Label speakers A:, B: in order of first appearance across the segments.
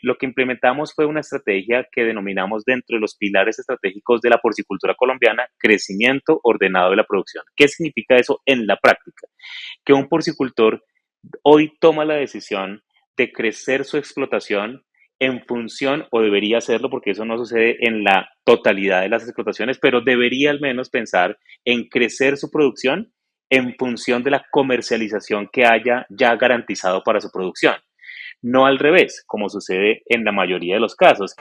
A: lo que implementamos fue una estrategia que denominamos dentro de los pilares estratégicos de la porcicultura colombiana, crecimiento ordenado de la producción. ¿Qué significa eso en la práctica? Que un porcicultor hoy toma la decisión de crecer su explotación en función, o debería hacerlo porque eso no sucede en la totalidad de las explotaciones, pero debería al menos pensar en crecer su producción en función de la comercialización que haya ya garantizado para su producción. No al revés, como sucede en la mayoría de los casos.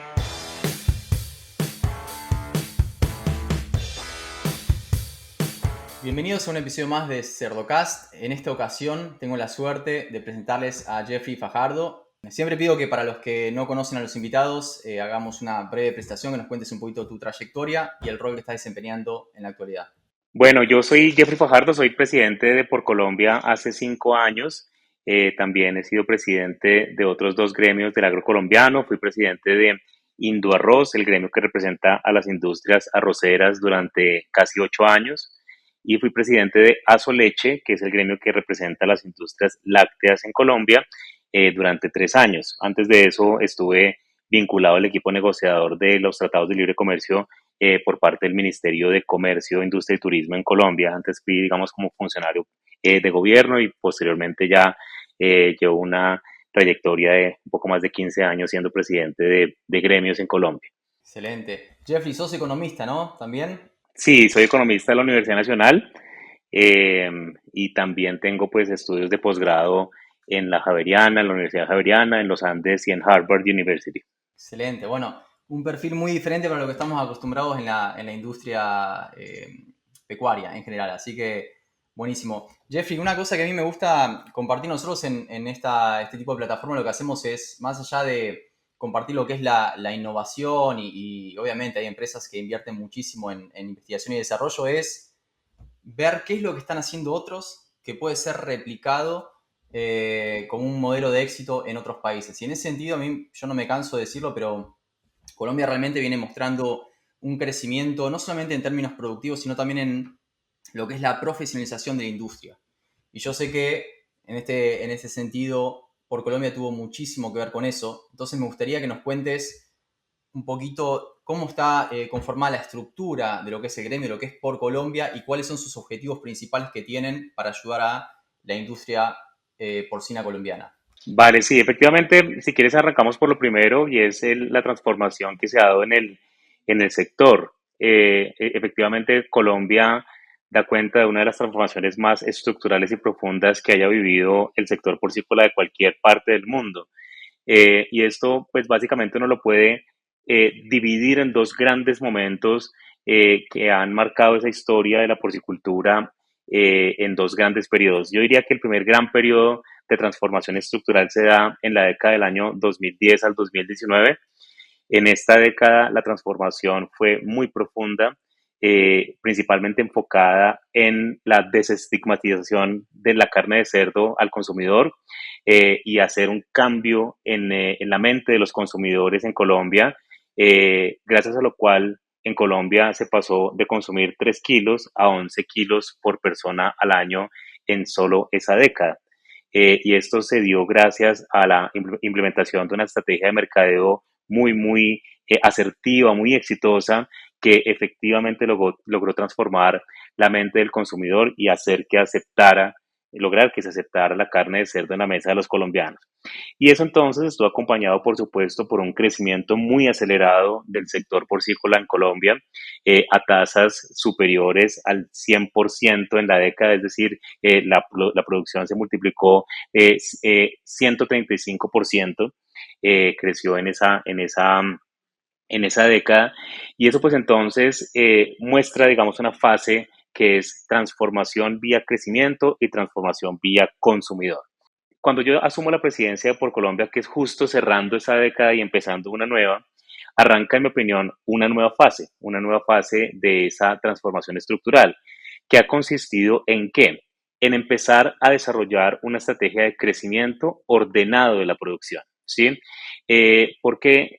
B: Bienvenidos a un episodio más de Cerdocast. En esta ocasión tengo la suerte de presentarles a Jeffrey Fajardo. Siempre pido que para los que no conocen a los invitados hagamos una breve presentación, que nos cuentes un poquito tu trayectoria y el rol que estás desempeñando en la actualidad.
A: Bueno, yo soy Jeffrey Fajardo, soy presidente de Por Colombia hace 5 años. También he sido presidente de otros dos gremios del agro colombiano. Fui presidente de Indoarroz, el gremio que representa a las industrias arroceras durante casi 8 años. Y fui presidente de Asoleche, que es el gremio que representa a las industrias lácteas en Colombia, durante 3 años. Antes de eso estuve vinculado al equipo negociador de los tratados de libre comercio por parte del Ministerio de Comercio, Industria y Turismo en Colombia. Antes fui, digamos, como funcionario de gobierno y posteriormente ya llevo una trayectoria de un poco más de 15 años siendo presidente de gremios en Colombia.
B: Excelente. Jeffrey, sos economista, ¿no? ¿También?
A: Sí, soy economista de la Universidad Nacional eh, y también tengo pues estudios de posgrado en la Javeriana, en la Universidad Javeriana, en los Andes y en Harvard University.
B: Excelente. Bueno, un perfil muy diferente para lo que estamos acostumbrados en la industria pecuaria en general. Así que, buenísimo. Jeffrey, una cosa que a mí me gusta compartir nosotros en este tipo de plataforma, lo que hacemos es, más allá de compartir lo que es la innovación y obviamente hay empresas que invierten muchísimo en investigación y desarrollo, es ver qué es lo que están haciendo otros que puede ser replicado como un modelo de éxito en otros países. Y en ese sentido, a mí, yo no me canso de decirlo, pero Colombia realmente viene mostrando un crecimiento, no solamente en términos productivos, sino también en lo que es la profesionalización de la industria. Y yo sé que en este sentido, por Colombia tuvo muchísimo que ver con eso. Entonces me gustaría que nos cuentes un poquito cómo está conformada la estructura de lo que es el gremio, de lo que es Por Colombia y cuáles son sus objetivos principales que tienen para ayudar a la industria porcina colombiana.
A: Vale, sí, efectivamente, si quieres arrancamos por lo primero y es la transformación que se ha dado en el sector. Efectivamente, Colombia da cuenta de una de las transformaciones más estructurales y profundas que haya vivido el sector porcícola de cualquier parte del mundo. Y esto, pues básicamente uno lo puede dividir en dos grandes momentos que han marcado esa historia de la porcicultura en dos grandes periodos. Yo diría que el primer gran periodo de transformación estructural se da en la década del año 2010 al 2019. En esta década la transformación fue muy profunda, principalmente enfocada en la desestigmatización de la carne de cerdo al consumidor y hacer un cambio en la mente de los consumidores en Colombia, gracias a lo cual en Colombia se pasó de consumir 3 kilos a 11 kilos por persona al año en solo esa década. Y esto se dio gracias a la implementación de una estrategia de mercadeo muy asertiva, muy exitosa, que efectivamente logró transformar la mente del consumidor y hacer que lograr que se aceptara la carne de cerdo en la mesa de los colombianos. Y eso entonces estuvo acompañado, por supuesto, por un crecimiento muy acelerado del sector porcícola en Colombia, a tasas superiores al 100% en la década, es decir, la producción se multiplicó 135%, creció en esa década, y eso pues entonces muestra, digamos, una fase que es transformación vía crecimiento y transformación vía consumidor. Cuando yo asumo la presidencia de Por Colombia, que es justo cerrando esa década y empezando una nueva, arranca, en mi opinión, una nueva fase de esa transformación estructural, que ha consistido en qué? En empezar a desarrollar una estrategia de crecimiento ordenado de la producción, ¿sí? ¿Por qué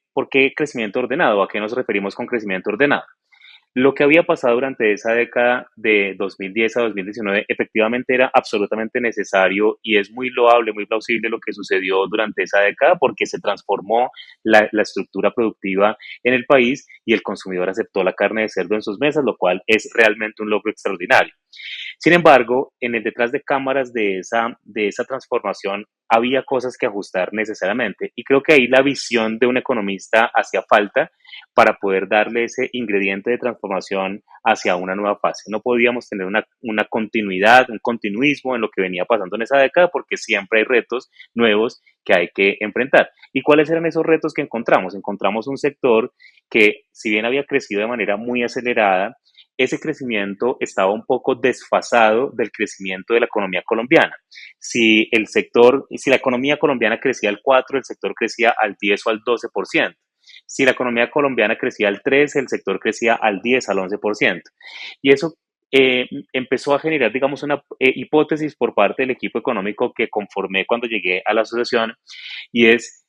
A: crecimiento ordenado? ¿A qué nos referimos con crecimiento ordenado? Lo que había pasado durante esa década de 2010 a 2019 efectivamente era absolutamente necesario y es muy loable, muy plausible lo que sucedió durante esa década porque se transformó la estructura productiva en el país y el consumidor aceptó la carne de cerdo en sus mesas, lo cual es realmente un logro extraordinario. Sin embargo, en el detrás de cámaras de esa transformación había cosas que ajustar necesariamente y creo que ahí la visión de un economista hacía falta para poder darle ese ingrediente de transformación hacia una nueva fase. No podíamos tener una continuidad, un continuismo en lo que venía pasando en esa década porque siempre hay retos nuevos que hay que enfrentar. ¿Y cuáles eran esos retos que encontramos? Encontramos un sector que, si bien había crecido de manera muy acelerada, ese crecimiento estaba un poco desfasado del crecimiento de la economía colombiana. Si la economía colombiana crecía al 4, el sector crecía al 10 o al 12%. Si la economía colombiana crecía al 3, el sector crecía al 10, al 11%. Y eso empezó a generar, digamos, una hipótesis por parte del equipo económico que conformé cuando llegué a la asociación, y es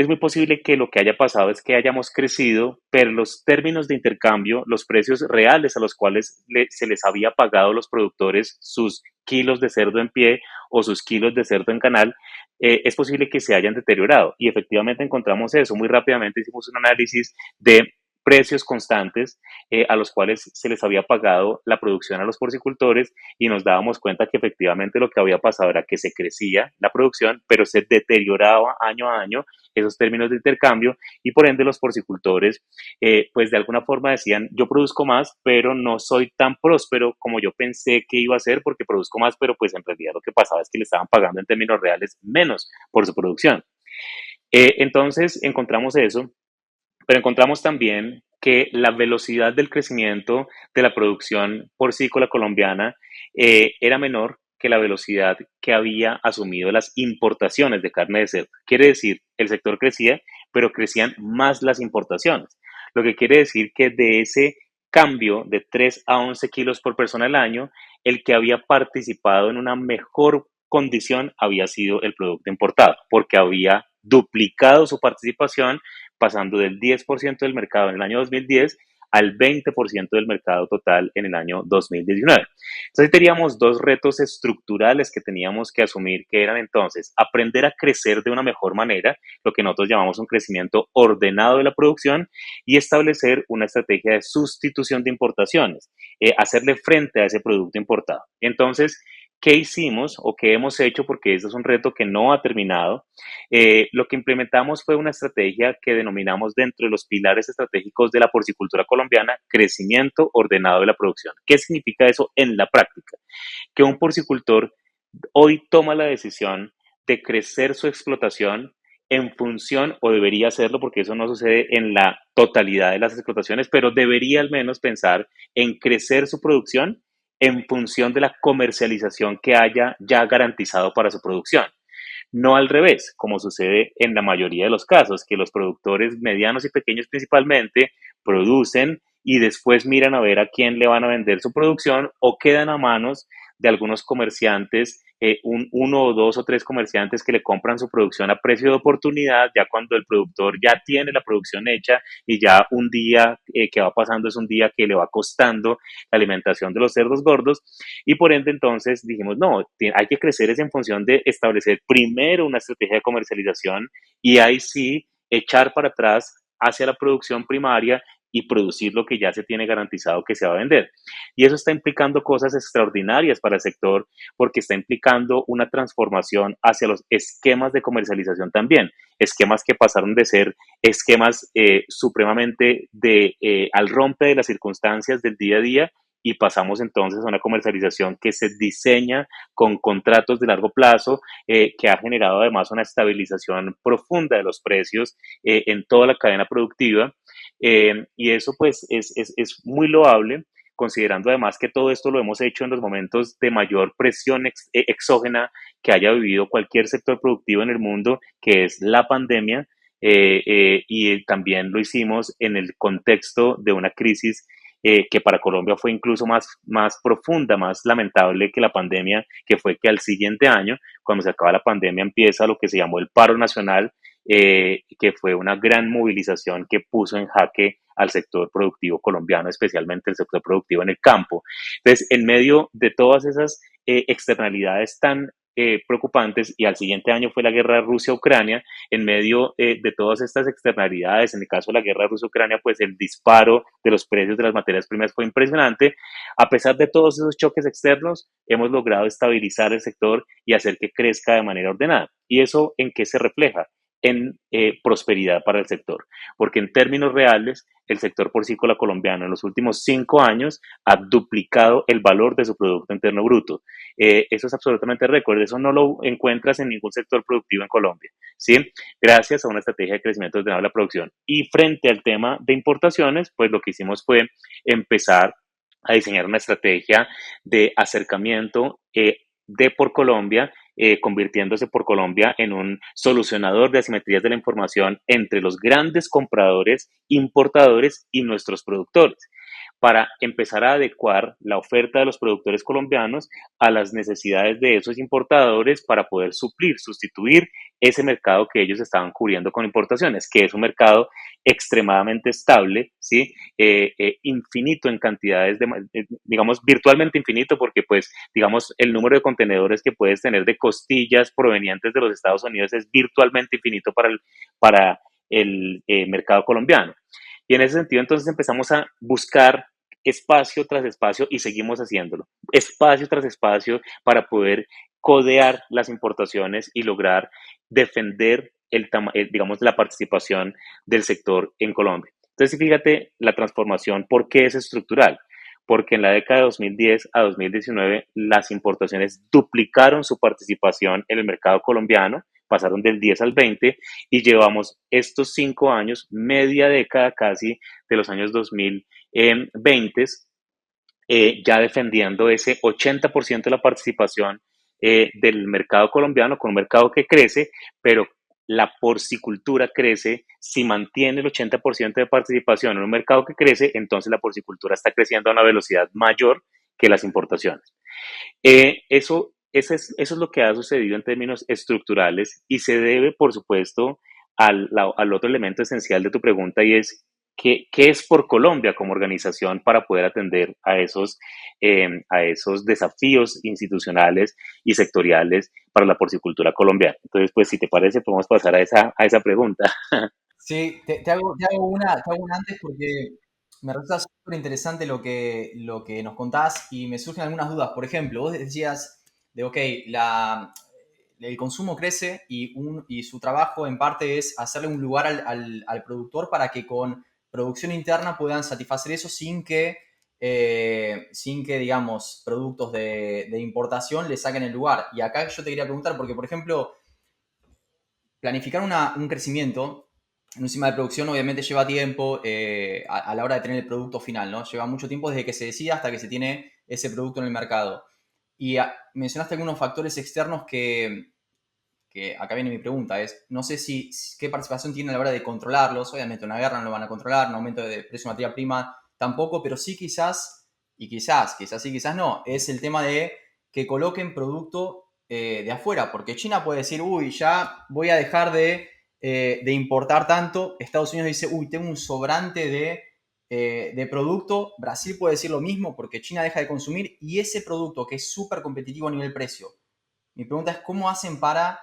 A: muy posible que lo que haya pasado es que hayamos crecido, pero los términos de intercambio, los precios reales a los cuales se les había pagado a los productores sus kilos de cerdo en pie o sus kilos de cerdo en canal, es posible que se hayan deteriorado. Y efectivamente encontramos eso. Muy rápidamente hicimos un análisis de precios constantes a los cuales se les había pagado la producción a los porcicultores y nos dábamos cuenta que efectivamente lo que había pasado era que se crecía la producción, pero se deterioraba año a año esos términos de intercambio y por ende los porcicultores pues de alguna forma decían yo produzco más pero no soy tan próspero como yo pensé que iba a ser porque produzco más pero pues en realidad lo que pasaba es que le estaban pagando en términos reales menos por su producción. Entonces encontramos eso, pero encontramos también que la velocidad del crecimiento de la producción porcícola colombiana era menor que la velocidad que había asumido las importaciones de carne de cerdo. Quiere decir, el sector crecía, pero crecían más las importaciones. Lo que quiere decir que de ese cambio de 3 a 11 kilos por persona al año, el que había participado en una mejor condición había sido el producto importado, porque había duplicado su participación pasando del 10% del mercado en el año 2010 al 20% del mercado total en el año 2019. Entonces teníamos dos retos estructurales que teníamos que asumir, que eran entonces aprender a crecer de una mejor manera, lo que nosotros llamamos un crecimiento ordenado de la producción, y establecer una estrategia de sustitución de importaciones, hacerle frente a ese producto importado. Entonces, ¿qué hicimos o qué hemos hecho? Porque eso es un reto que no ha terminado. Lo que implementamos fue una estrategia que denominamos dentro de los pilares estratégicos de la porcicultura colombiana, crecimiento ordenado de la producción. ¿Qué significa eso en la práctica? Que un porcicultor hoy toma la decisión de crecer su explotación en función, o debería hacerlo porque eso no sucede en la totalidad de las explotaciones, pero debería al menos pensar en crecer su producción en función de la comercialización que haya ya garantizado para su producción. No al revés, como sucede en la mayoría de los casos, que los productores medianos y pequeños principalmente producen y después miran a ver a quién le van a vender su producción o quedan a manos de algunos comerciantes, uno o dos o tres comerciantes que le compran su producción a precio de oportunidad, ya cuando el productor ya tiene la producción hecha y ya un día que va pasando es un día que le va costando la alimentación de los cerdos gordos y por ende entonces dijimos, no, hay que crecer es en función de establecer primero una estrategia de comercialización y ahí sí echar para atrás hacia la producción primaria y producir lo que ya se tiene garantizado que se va a vender. Y eso está implicando cosas extraordinarias para el sector porque está implicando una transformación hacia los esquemas de comercialización también, esquemas que pasaron de ser esquemas supremamente al rompe de las circunstancias del día a día y pasamos entonces a una comercialización que se diseña con contratos de largo plazo, que ha generado además una estabilización profunda de los precios en toda la cadena productiva. Y eso pues es muy loable, considerando además que todo esto lo hemos hecho en los momentos de mayor presión exógena que haya vivido cualquier sector productivo en el mundo, que es la pandemia, y también lo hicimos en el contexto de una crisis que para Colombia fue incluso más profunda, más lamentable que la pandemia, que fue que al siguiente año, cuando se acaba la pandemia, empieza lo que se llamó el paro nacional, que fue una gran movilización que puso en jaque al sector productivo colombiano, especialmente el sector productivo en el campo. Entonces, en medio de todas esas externalidades tan preocupantes, y al siguiente año fue la guerra Rusia-Ucrania, en medio de todas estas externalidades, en el caso de la guerra Rusia-Ucrania, pues el disparo de los precios de las materias primas fue impresionante. A pesar de todos esos choques externos, hemos logrado estabilizar el sector y hacer que crezca de manera ordenada. ¿Y eso en qué se refleja? En prosperidad para el sector, porque en términos reales, el sector porcícola colombiano en los últimos 5 años ha duplicado el valor de su Producto Interno Bruto. Eso es absolutamente récord, eso no lo encuentras en ningún sector productivo en Colombia, ¿sí? Gracias a una estrategia de crecimiento ordenado de la producción. Y frente al tema de importaciones, pues lo que hicimos fue empezar a diseñar una estrategia de acercamiento de por Colombia, convirtiéndose por Colombia en un solucionador de asimetrías de la información entre los grandes compradores, importadores y nuestros productores, para empezar a adecuar la oferta de los productores colombianos a las necesidades de esos importadores para poder suplir, sustituir ese mercado que ellos estaban cubriendo con importaciones, que es un mercado extremadamente estable, ¿sí? Infinito en cantidades, digamos, virtualmente infinito, porque pues, digamos, el número de contenedores que puedes tener de costillas provenientes de los Estados Unidos es virtualmente infinito para el mercado colombiano. Y en ese sentido, entonces empezamos a buscar espacio tras espacio y seguimos haciéndolo, espacio tras espacio para poder codear las importaciones y lograr defender digamos, la participación del sector en Colombia. Entonces, fíjate la transformación, ¿por qué es estructural? Porque en la década de 2010 a 2019 las importaciones duplicaron su participación en el mercado colombiano, pasaron del 10 al 20 y llevamos estos 5 años, media década casi de los años 2020, ya defendiendo ese 80% de la participación del mercado colombiano, con un mercado que crece, pero la porcicultura crece. Si mantiene el 80% de participación en un mercado que crece, entonces la porcicultura está creciendo a una velocidad mayor que las importaciones. Eso es lo que ha sucedido en términos estructurales y se debe, por supuesto, al otro elemento esencial de tu pregunta, y es ¿qué es por Colombia como organización para poder atender a esos desafíos institucionales y sectoriales para la porcicultura colombiana? Entonces, pues si te parece, podemos pasar a esa pregunta.
B: Sí, te hago una antes porque me resulta súper interesante lo que nos contás y me surgen algunas dudas. Por ejemplo, vos decías de, ok, el consumo crece y su trabajo en parte es hacerle un lugar al productor para que con producción interna puedan satisfacer eso sin que digamos, productos de importación le saquen el lugar. Y acá yo te quería preguntar, porque por ejemplo, planificar un crecimiento en un sistema de producción obviamente lleva tiempo a la hora de tener el producto final, ¿no? Lleva mucho tiempo desde que se decide hasta que se tiene ese producto en el mercado. Y mencionaste algunos factores externos que acá viene mi pregunta, es, no sé qué participación tiene a la hora de controlarlos, obviamente una guerra no lo van a controlar, un aumento de precio de materia prima tampoco, pero sí quizás, y quizás sí, quizás no, es el tema de que coloquen producto de afuera, porque China puede decir, uy, ya voy a dejar de importar tanto, Estados Unidos dice, uy, tengo un sobrante de producto, Brasil puede decir lo mismo porque China deja de consumir y ese producto que es súper competitivo a nivel precio. Mi pregunta es, ¿cómo hacen para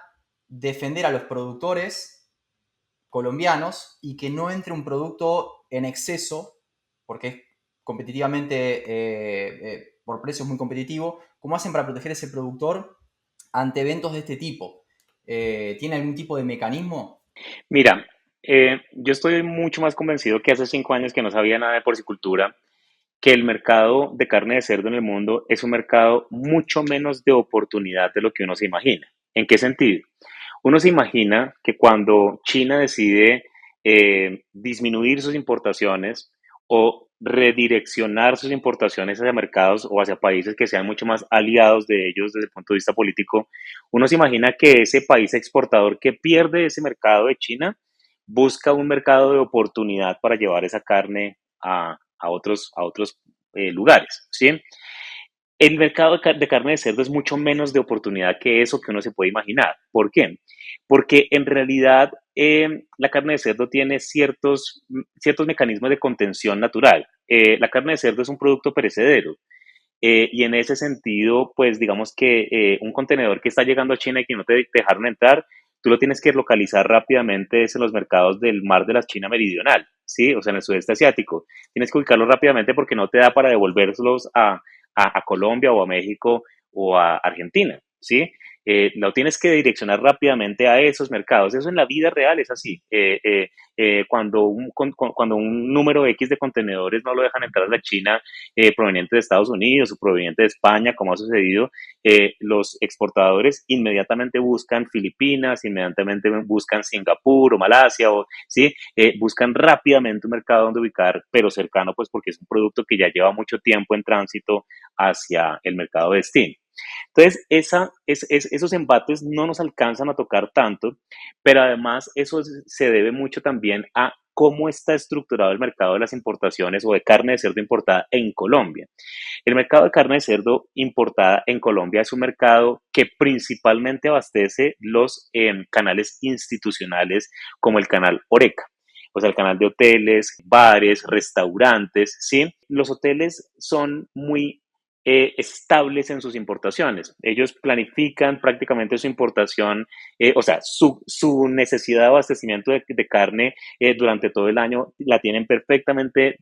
B: defender a los productores colombianos y que no entre un producto en exceso, porque es competitivamente, por precio es muy competitivo? ¿Cómo hacen para proteger a ese productor ante eventos de este tipo? ¿Tiene algún tipo de mecanismo?
A: Mira, yo estoy mucho más convencido que hace 5 años que no sabía nada de porcicultura, que el mercado de carne de cerdo en el mundo es un mercado mucho menos de oportunidad de lo que uno se imagina. ¿En qué sentido? Uno se imagina que cuando China decide disminuir sus importaciones o redireccionar sus importaciones hacia mercados o hacia países que sean mucho más aliados de ellos desde el punto de vista político, uno se imagina que ese país exportador que pierde ese mercado de China busca un mercado de oportunidad para llevar esa carne a otros lugares, ¿sí? El mercado de carne de cerdo es mucho menos de oportunidad que eso que uno se puede imaginar. ¿Por qué? porque en realidad la carne de cerdo tiene ciertos mecanismos de contención natural. La carne de cerdo es un producto perecedero. Y en ese sentido, pues digamos que un contenedor que está llegando a China y que no te dejaron entrar, tú lo tienes que localizar rápidamente en los mercados del mar de la China Meridional, ¿sí? O sea, en el sudeste asiático. Tienes que ubicarlo rápidamente porque no te da para devolverlos a Colombia o a México o a Argentina, ¿sí? Lo tienes que direccionar rápidamente a esos mercados. Eso en la vida real es así. Cuando un número X de contenedores no lo dejan entrar a la China, proveniente de Estados Unidos o proveniente de España, como ha sucedido, los exportadores inmediatamente buscan Filipinas, inmediatamente buscan Singapur o Malasia, o, ¿sí? Buscan rápidamente un mercado donde ubicar, pero cercano, pues porque es un producto que ya lleva mucho tiempo en tránsito hacia el mercado de destino. Entonces, esos embates no nos alcanzan a tocar tanto, pero además eso se debe mucho también a cómo está estructurado el mercado de las importaciones o de carne de cerdo importada en Colombia. El mercado de carne de cerdo importada en Colombia es un mercado que principalmente abastece los canales institucionales como el canal Oreca. O sea, el canal de hoteles, bares, restaurantes, ¿sí? Los hoteles son muy estables en sus importaciones. Ellos planifican prácticamente su importación, o sea, su necesidad de abastecimiento de carne durante todo el año la tienen perfectamente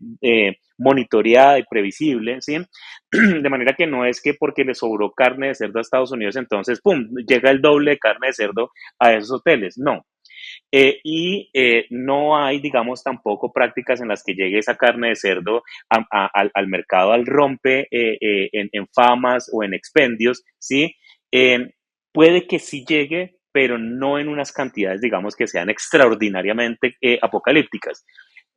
A: monitoreada y previsible, ¿sí? De manera que no es que porque le sobró carne de cerdo a Estados Unidos, entonces, ¡pum!, llega el doble de carne de cerdo a esos hoteles. No, no hay, digamos, tampoco prácticas en las que llegue esa carne de cerdo al mercado al rompe en famas o en expendios, ¿sí? Eh, Puede que sí llegue, pero no en unas cantidades, digamos, que sean extraordinariamente apocalípticas.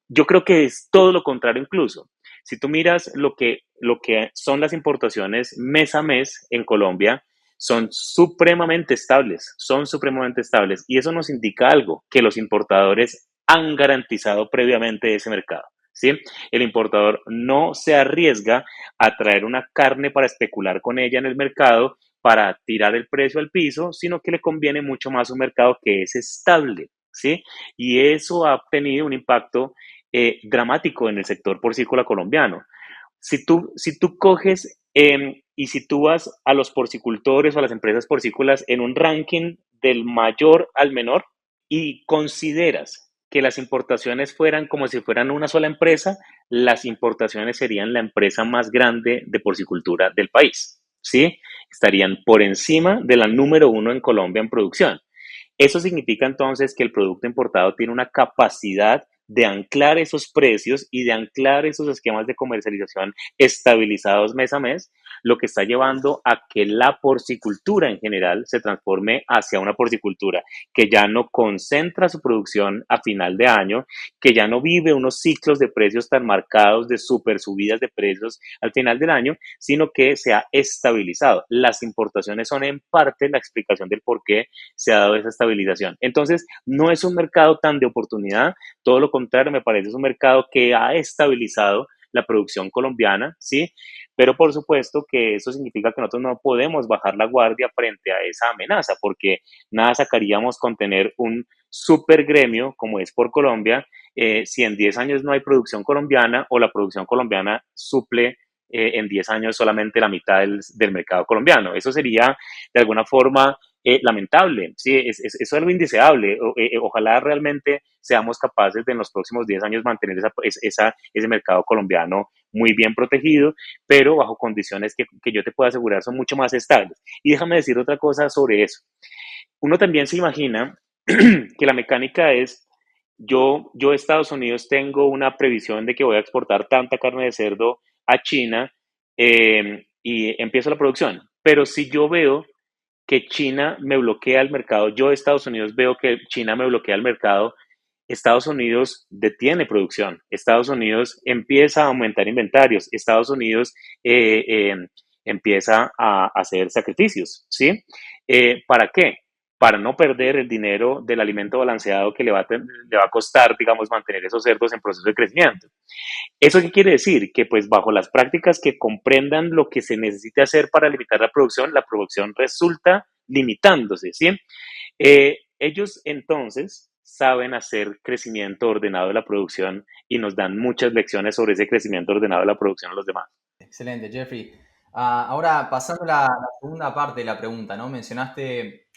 A: Yo creo que es todo lo contrario incluso. Si tú miras lo que son las importaciones mes a mes en Colombia, son supremamente estables. Y eso nos indica algo, que los importadores han garantizado previamente ese mercado. ¿Sí? El importador no se arriesga a traer una carne para especular con ella en el mercado, para tirar el precio al piso, sino que le conviene mucho más un mercado que es estable. ¿Sí? Y eso ha tenido un impacto dramático en el sector porcícola colombiano. Si tú coges y si tú vas a los porcicultores o a las empresas porcícolas en un ranking del mayor al menor y consideras que las importaciones fueran como si fueran una sola empresa, las importaciones serían la empresa más grande de porcicultura del país, ¿sí? Estarían por encima de la número uno en Colombia en producción. Eso significa entonces que el producto importado tiene una capacidad de anclar esos precios y de anclar esos esquemas de comercialización estabilizados mes a mes, lo que está llevando a que la porcicultura en general se transforme hacia una porcicultura que ya no concentra su producción a final de año, que ya no vive unos ciclos de precios tan marcados de super subidas de precios al final del año, sino que se ha estabilizado. Las importaciones son en parte la explicación del por qué se ha dado esa estabilización. Entonces, no es un mercado tan de oportunidad, todo lo contrario, me parece es un mercado que ha estabilizado la producción colombiana, ¿sí? Pero por supuesto que eso significa que nosotros no podemos bajar la guardia frente a esa amenaza, porque nada sacaríamos con tener un super gremio como es por Colombia, si en 10 años no hay producción colombiana o la producción colombiana suple en 10 años solamente la mitad del mercado colombiano. Eso sería de alguna forma lamentable, ¿sí? Eso es algo indeseable. Ojalá realmente seamos capaces de en los próximos 10 años mantener ese mercado colombiano muy bien protegido, pero bajo condiciones que yo te puedo asegurar son mucho más estables. Y déjame decir otra cosa sobre eso. Uno también se imagina que la mecánica es, yo Estados Unidos tengo una previsión de que voy a exportar tanta carne de cerdo a China y empiezo la producción. Pero si yo veo que China me bloquea el mercado, yo Estados Unidos veo que China me bloquea el mercado, Estados Unidos detiene producción, Estados Unidos empieza a aumentar inventarios, Estados Unidos empieza a hacer sacrificios, ¿sí? ¿Para qué? Para no perder el dinero del alimento balanceado que le va a costar, digamos, mantener esos cerdos en proceso de crecimiento. ¿Eso qué quiere decir? Que pues bajo las prácticas que comprendan lo que se necesita hacer para limitar la producción resulta limitándose, ¿sí? Ellos entonces saben hacer crecimiento ordenado de la producción y nos dan muchas lecciones sobre ese crecimiento ordenado de la producción a los demás.
B: Excelente, Jeffrey. Ahora, pasando a la segunda parte de la pregunta, ¿no? Mencionaste,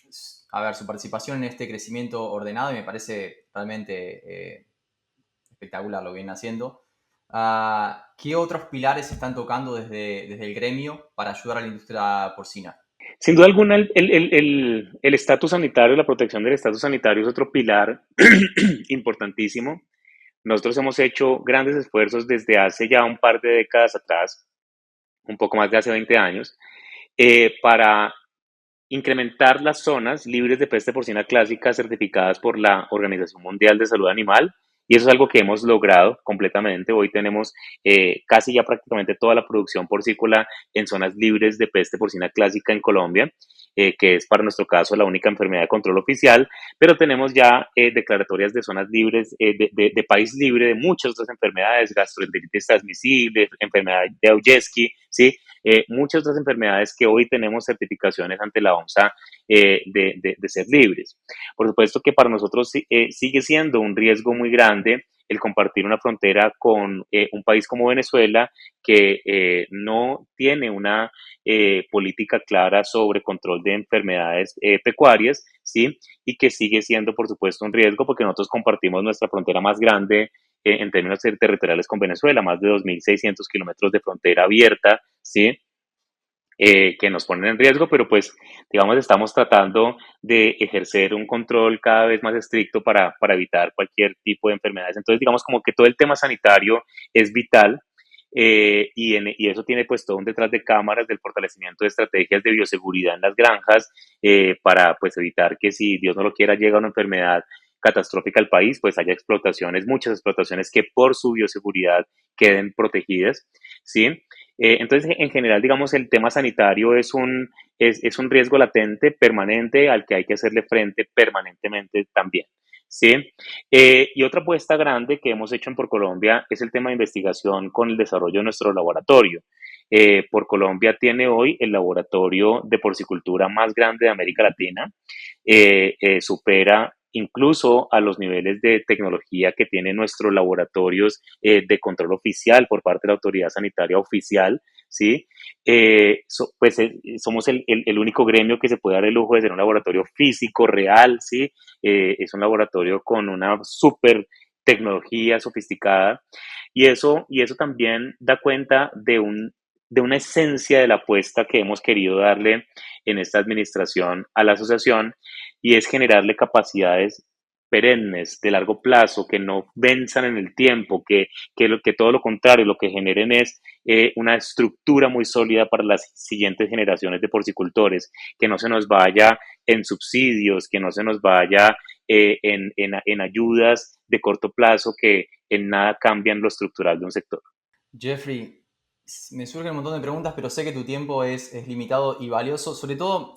B: a ver, su participación en este crecimiento ordenado y me parece realmente espectacular lo que viene haciendo. ¿Qué otros pilares están tocando desde el gremio para ayudar a la industria porcina?
A: Sin duda alguna, el estatus sanitario, la protección del estatus sanitario es otro pilar importantísimo. Nosotros hemos hecho grandes esfuerzos desde hace ya un par de décadas atrás, un poco más de hace 20 años, para incrementar las zonas libres de peste porcina clásica certificadas por la Organización Mundial de Salud Animal. Y eso es algo que hemos logrado completamente. Hoy tenemos casi ya prácticamente toda la producción porcícola en zonas libres de peste porcina clásica en Colombia, que es para nuestro caso la única enfermedad de control oficial, pero tenemos ya declaratorias de zonas libres, de país libre de muchas otras enfermedades, gastroenteritis transmisible, enfermedad de Augeski, ¿sí? Muchas otras enfermedades que hoy tenemos certificaciones ante la OMSA de ser libres. Por supuesto que para nosotros sigue siendo un riesgo muy grande el compartir una frontera con un país como Venezuela que no tiene una política clara sobre control de enfermedades pecuarias, ¿sí? Y que sigue siendo, por supuesto, un riesgo porque nosotros compartimos nuestra frontera más grande en términos territoriales con Venezuela, más de 2.600 kilómetros de frontera abierta, ¿sí? Que nos ponen en riesgo, pero pues, digamos, estamos tratando de ejercer un control cada vez más estricto para evitar cualquier tipo de enfermedades. Entonces, digamos, como que todo el tema sanitario es vital y eso tiene pues todo un detrás de cámaras del fortalecimiento de estrategias de bioseguridad en las granjas para pues evitar que si Dios no lo quiera llega una enfermedad catastrófica al país, pues haya explotaciones, muchas explotaciones que por su bioseguridad queden protegidas, ¿sí? Entonces, en general, digamos, el tema sanitario es un riesgo latente, permanente, al que hay que hacerle frente permanentemente también. ¿Sí? Y otra apuesta grande que hemos hecho en Por Colombia es el tema de investigación con el desarrollo de nuestro laboratorio. Por Colombia tiene hoy el laboratorio de porcicultura más grande de América Latina. Supera incluso a los niveles de tecnología que tienen nuestros laboratorios de control oficial por parte de la autoridad sanitaria oficial, ¿sí? Somos el único gremio que se puede dar el lujo de ser un laboratorio físico, real, ¿sí? Es un laboratorio con una súper tecnología sofisticada y eso también da cuenta de una esencia de la apuesta que hemos querido darle en esta administración a la asociación y es generarle capacidades perennes, de largo plazo, que no venzan en el tiempo, que todo lo contrario, lo que generen es una estructura muy sólida para las siguientes generaciones de porcicultores, que no se nos vaya en subsidios, que no se nos vaya en ayudas de corto plazo que en nada cambian lo estructural de un sector.
B: Jeffrey, me surgen un montón de preguntas, pero sé que tu tiempo es limitado y valioso. Sobre todo,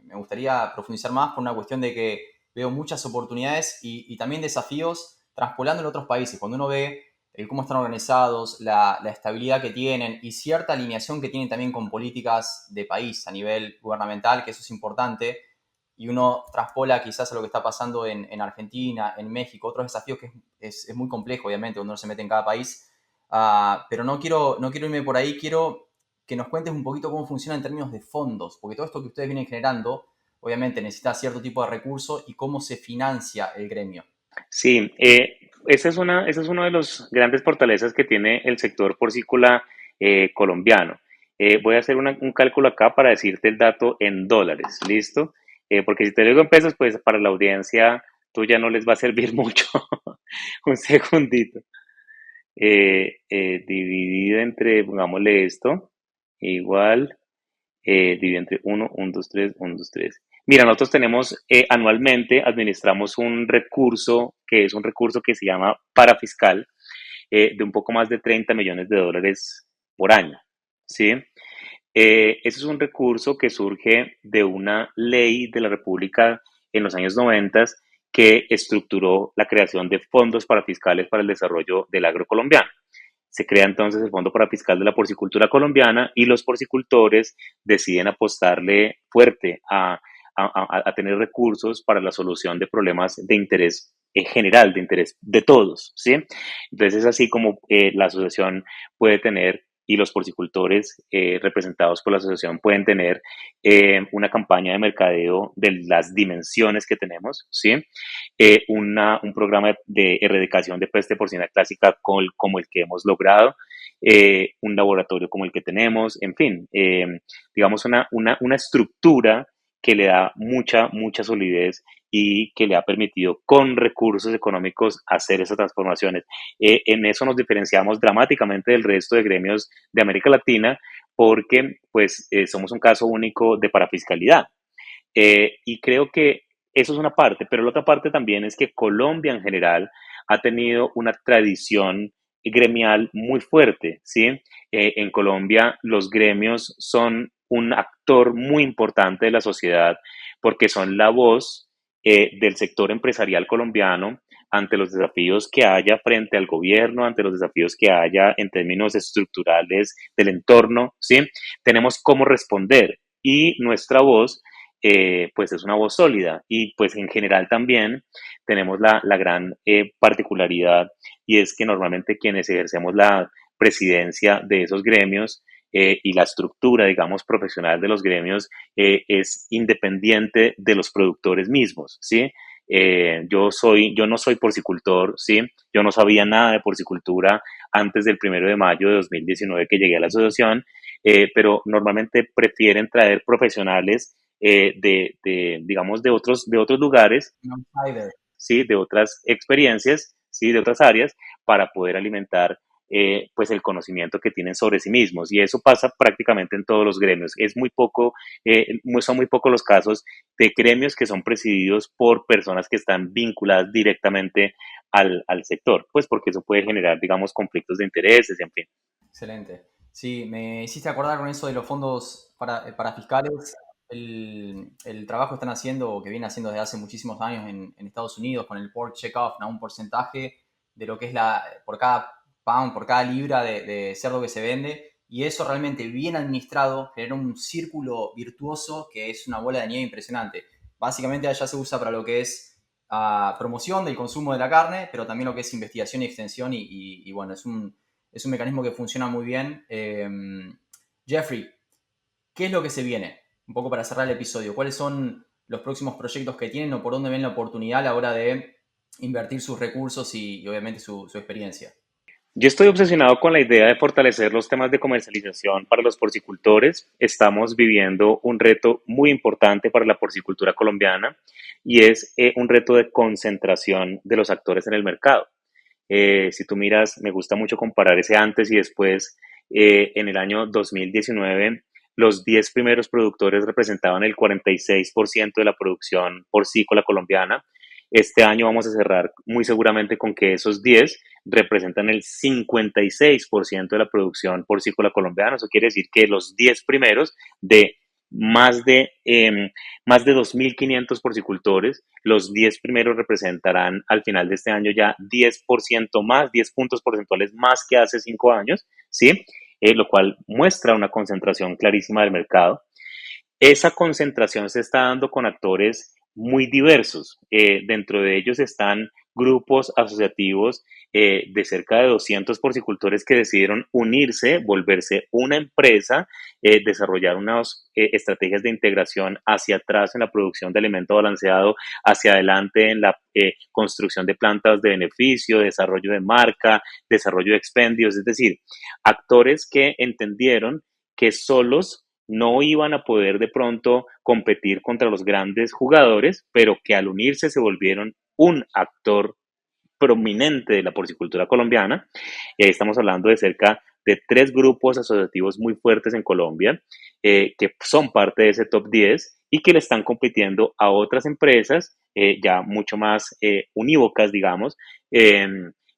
B: me gustaría profundizar más por una cuestión de que veo muchas oportunidades y también desafíos traspolando en otros países. Cuando uno ve el cómo están organizados, la estabilidad que tienen y cierta alineación que tienen también con políticas de país a nivel gubernamental, que eso es importante, y uno traspola quizás a lo que está pasando en Argentina, en México, otros desafíos que es muy complejo, obviamente, cuando uno se mete en cada país. Pero no quiero irme por ahí, quiero que nos cuentes un poquito cómo funciona en términos de fondos, porque todo esto que ustedes vienen generando, obviamente necesita cierto tipo de recursos y cómo se financia el gremio.
A: Sí, esa es una de las grandes fortalezas que tiene el sector porcícola colombiano. Voy a hacer un cálculo acá para decirte el dato en dólares, ¿listo? Porque si te lo digo en pesos, pues para la audiencia tuya no les va a servir mucho. Un segundito. Dividido entre, pongámosle esto, igual dividido entre uno 1, 2, 3, 1, 2, 3. Mira, nosotros tenemos anualmente, administramos un recurso que es un recurso que se llama parafiscal de un poco más de 30 millones de dólares por año, ¿sí? Ese es un recurso que surge de una ley de la República en los años 90 que estructuró la creación de fondos parafiscales para el desarrollo del agrocolombiano. Se crea entonces el Fondo Parafiscal de la Porcicultura Colombiana y los porcicultores deciden apostarle fuerte a tener recursos para la solución de problemas de interés general, de interés de todos, ¿sí? Entonces es así como la asociación puede tener y los porcicultores representados por la asociación pueden tener una campaña de mercadeo de las dimensiones que tenemos, ¿sí? Un programa de erradicación de peste porcina clásica como el que hemos logrado, un laboratorio como el que tenemos, en fin, digamos una estructura que le da mucha solidez y que le ha permitido con recursos económicos hacer esas transformaciones. En eso nos diferenciamos dramáticamente del resto de gremios de América Latina porque pues somos un caso único de parafiscalidad. Y creo que eso es una parte, pero la otra parte también es que Colombia en general ha tenido una tradición gremial muy fuerte, ¿sí? En Colombia los gremios son un actor muy importante de la sociedad porque son la voz del sector empresarial colombiano ante los desafíos que haya frente al gobierno, ante los desafíos que haya en términos estructurales del entorno, ¿sí? Tenemos cómo responder y nuestra voz pues es una voz sólida y pues en general también tenemos la gran particularidad y es que normalmente quienes ejercemos la presidencia de esos gremios y la estructura, digamos, profesional de los gremios es independiente de los productores mismos, ¿sí? Yo no soy porcicultor, ¿sí? Yo no sabía nada de porcicultura antes del 1 de mayo de 2019 que llegué a la asociación, pero normalmente prefieren traer profesionales digamos, de otros lugares,
B: Un outsider.
A: ¿sí? De otras experiencias, ¿sí? De otras áreas, para poder alimentar pues el conocimiento que tienen sobre sí mismos. Y eso pasa prácticamente en todos los gremios. Son muy pocos los casos de gremios que son presididos por personas que están vinculadas directamente al sector, pues porque eso puede generar, digamos, conflictos de intereses, en fin.
B: Excelente. Sí, me hiciste acordar con eso de los fondos para fiscales, el trabajo que están haciendo, o que viene haciendo desde hace muchísimos años en Estados Unidos, con el pork checkoff, ¿no? Un porcentaje de lo que es por cada pound, por cada libra de cerdo que se vende, y eso realmente bien administrado genera un círculo virtuoso que es una bola de nieve impresionante. Básicamente allá se usa para lo que es promoción del consumo de la carne, pero también lo que es investigación y extensión, y bueno, es un mecanismo que funciona muy bien. Jeffrey, ¿qué es lo que se viene? Un poco para cerrar el episodio. ¿Cuáles son los próximos proyectos que tienen o por dónde ven la oportunidad a la hora de invertir sus recursos y obviamente su experiencia?
A: Yo estoy obsesionado con la idea de fortalecer los temas de comercialización para los porcicultores. Estamos viviendo un reto muy importante para la porcicultura colombiana y es un reto de concentración de los actores en el mercado. Si tú miras, me gusta mucho comparar ese antes y después. En el año 2019, los 10 primeros productores representaban el 46% de la producción porcícola colombiana. Este año vamos a cerrar muy seguramente con que esos 10 representan el 56% de la producción porcícola colombiana. Eso quiere decir que los 10 primeros de más de, eh, más de 2.500 porcicultores, los 10 primeros representarán al final de este año ya 10% más, 10 puntos porcentuales más que hace 5 años, ¿sí? Lo cual muestra una concentración clarísima del mercado. Esa concentración se está dando con actores muy diversos. Dentro de ellos están grupos asociativos de cerca de 200 porcicultores que decidieron unirse, volverse una empresa, desarrollar unas estrategias de integración hacia atrás en la producción de alimento balanceado, hacia adelante en la construcción de plantas de beneficio, desarrollo de marca, desarrollo de expendios, es decir, actores que entendieron que solos no iban a poder de pronto competir contra los grandes jugadores, pero que al unirse se volvieron un actor prominente de la porcicultura colombiana. Estamos hablando de cerca de 3 grupos asociativos muy fuertes en Colombia, que son parte de ese top 10 y que le están compitiendo a otras empresas ya mucho más unívocas, digamos, eh,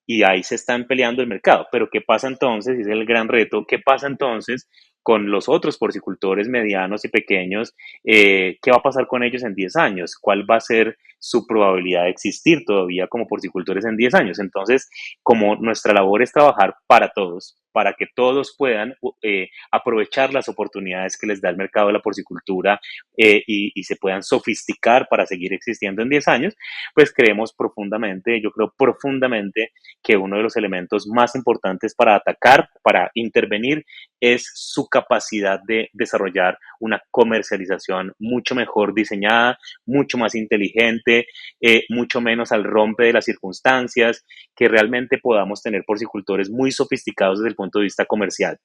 A: y ahí se están peleando el mercado. Pero ¿qué pasa entonces? Y ese es el gran reto. ¿Qué pasa entonces con los otros porcicultores medianos y pequeños? ¿Qué va a pasar con ellos en 10 años? ¿Cuál va a ser su probabilidad de existir todavía como porcicultores en 10 años. Entonces, como nuestra labor es trabajar para todos, para que todos puedan aprovechar las oportunidades que les da el mercado de la porcicultura y se puedan sofisticar para seguir existiendo en 10 años, pues creemos profundamente, yo creo profundamente que uno de los elementos más importantes para atacar, para intervenir, es su capacidad de desarrollar una comercialización mucho mejor diseñada, mucho más inteligente, mucho menos al rompe de las circunstancias, que realmente podamos tener porcicultores muy sofisticados desde el punto de vista comercial.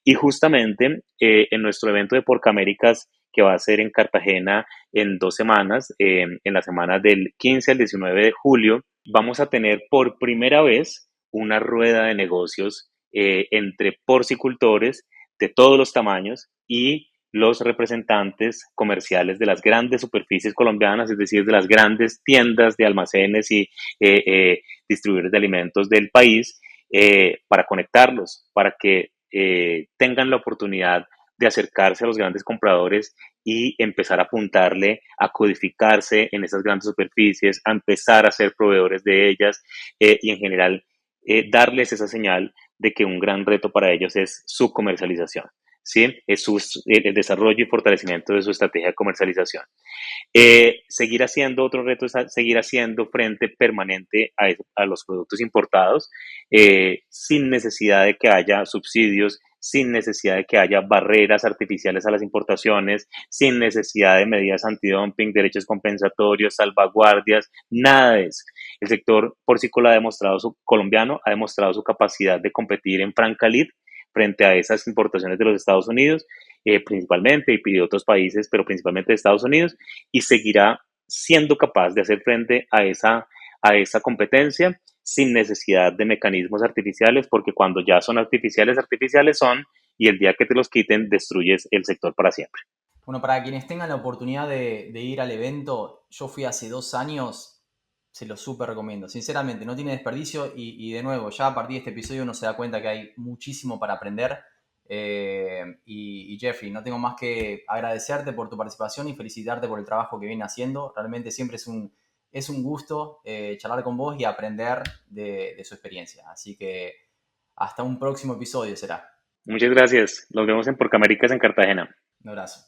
A: Y justamente en nuestro evento de Porcaméricas, que va a ser en Cartagena en 2 semanas, en la semana del 15 al 19 de julio, vamos a tener por primera vez una rueda de negocios entre porcicultores de todos los tamaños y los representantes comerciales de las grandes superficies colombianas, es decir, de las grandes tiendas de almacenes y distribuidores de alimentos del país, para conectarlos, para que tengan la oportunidad de acercarse a los grandes compradores y empezar a apuntarle a codificarse en esas grandes superficies, a empezar a ser proveedores de ellas y en general darles esa señal de que un gran reto para ellos es su comercialización, ¿sí? Es el desarrollo y fortalecimiento de su estrategia de comercialización. Seguir haciendo otro reto es seguir haciendo frente permanente a los productos importados sin necesidad de que haya subsidios, sin necesidad de que haya barreras artificiales a las importaciones, sin necesidad de medidas antidumping, derechos compensatorios, salvaguardias, nada de eso. El sector porcícola colombiano ha demostrado su capacidad de competir en franca lid frente a esas importaciones de los Estados Unidos, principalmente, y de otros países, pero principalmente de Estados Unidos, y seguirá siendo capaz de hacer frente a esa competencia sin necesidad de mecanismos artificiales, porque cuando ya son artificiales, artificiales son, y el día que te los quiten, destruyes el sector para siempre.
B: Bueno, para quienes tengan la oportunidad de ir al evento, yo fui hace 2 años, se lo súper recomiendo. Sinceramente, no tiene desperdicio y de nuevo, ya a partir de este episodio uno se da cuenta que hay muchísimo para aprender. Y Jeffrey, no tengo más que agradecerte por tu participación y felicitarte por el trabajo que viene haciendo. Realmente siempre es un gusto charlar con vos y aprender de su experiencia. Así que hasta un próximo episodio será.
A: Muchas gracias. Nos vemos en Porcaméricas en Cartagena.
B: Un abrazo.